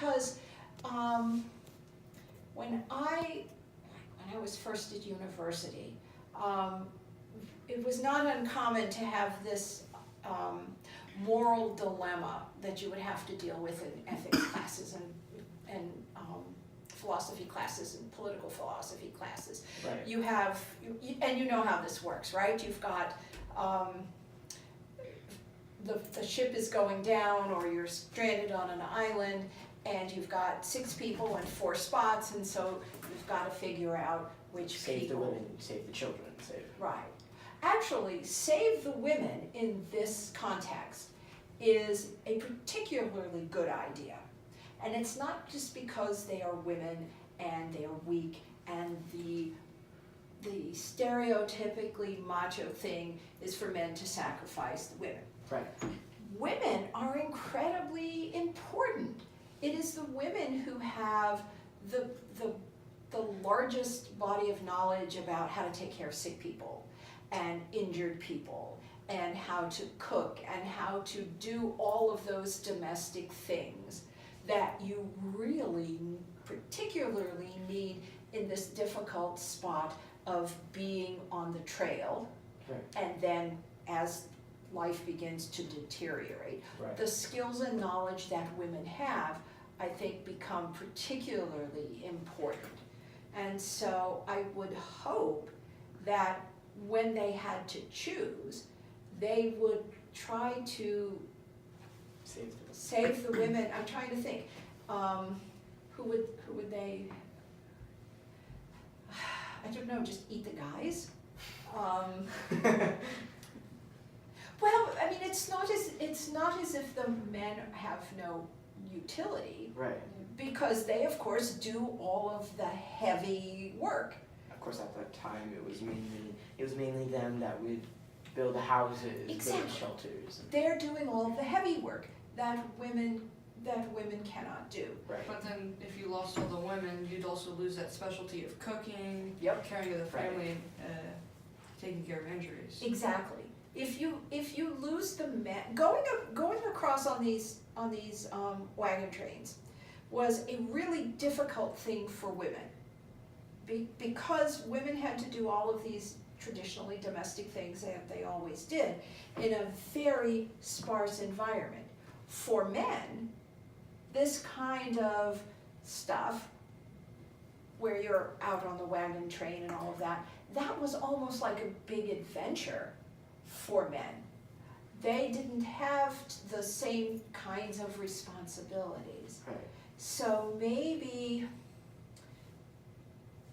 because when I was first at university, it was not uncommon to have this moral dilemma that you would have to deal with in ethics classes and philosophy classes and political philosophy classes. Right. You have, and you know how this works, right? You've got the ship is going down, or you're stranded on an island, and you've got 6 people and 4 spots, and so you've got to figure out which Save people. the women, save the children, save. Right. Actually, save the women in this context is a particularly good idea. And it's not just because they are women and they are weak, and the stereotypically macho thing is for men to sacrifice the women. Right. Women are incredibly important. It is the women who have the largest body of knowledge about how to take care of sick people and injured people, and how to cook, and how to do all of those domestic things that you really particularly need in this difficult spot of being on the trail. Right. And then as life begins to deteriorate. Right. The skills and knowledge that women have, I think, become particularly important. And so I would hope that when they had to choose, they would try to save the women. I'm trying to think, who would they, I don't know, just eat the guys? Well, I mean, it's not as if the men have no utility. Right. Because they, of course, do all of the heavy work. Of course, at that time, it was mainly them that would build the houses, Exactly. build shelters. They're doing all of the heavy work that women cannot do. Right. But then if you lost all the women, you'd also lose that specialty of cooking, Yep. caring of the family, taking care of injuries. Exactly. If you lose the men, going across on these wagon trains was a really difficult thing for women, because women had to do all of these traditionally domestic things that they always did in a very sparse environment. For men, this kind of stuff, where you're out on the wagon train and all of that, that was almost like a big adventure for men. They didn't have the same kinds of responsibilities. Right. So maybe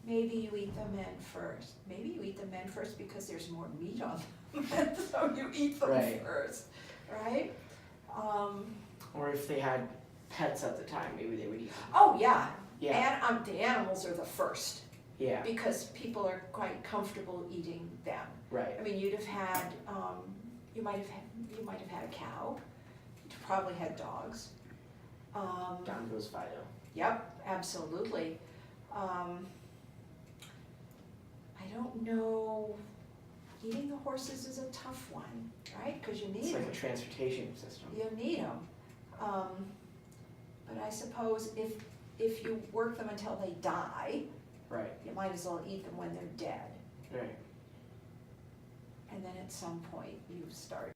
you eat the men first. Maybe you eat the men first because there's more meat on them, so you eat them Right. first, right? Or if they had pets at the time, maybe they would eat them. Oh yeah, Yeah. and the animals are the first, Yeah. because people are quite comfortable eating them. Right. I mean, you'd have had, you might have had a cow. You probably had dogs. Down goes Fido. Yep, absolutely. I don't know, eating the horses is a tough one, right? Because you It's need like them. a transportation system. You need them. But I suppose if you work them until they die, Right. you might as well eat them when they're dead. Right. And then at some point you start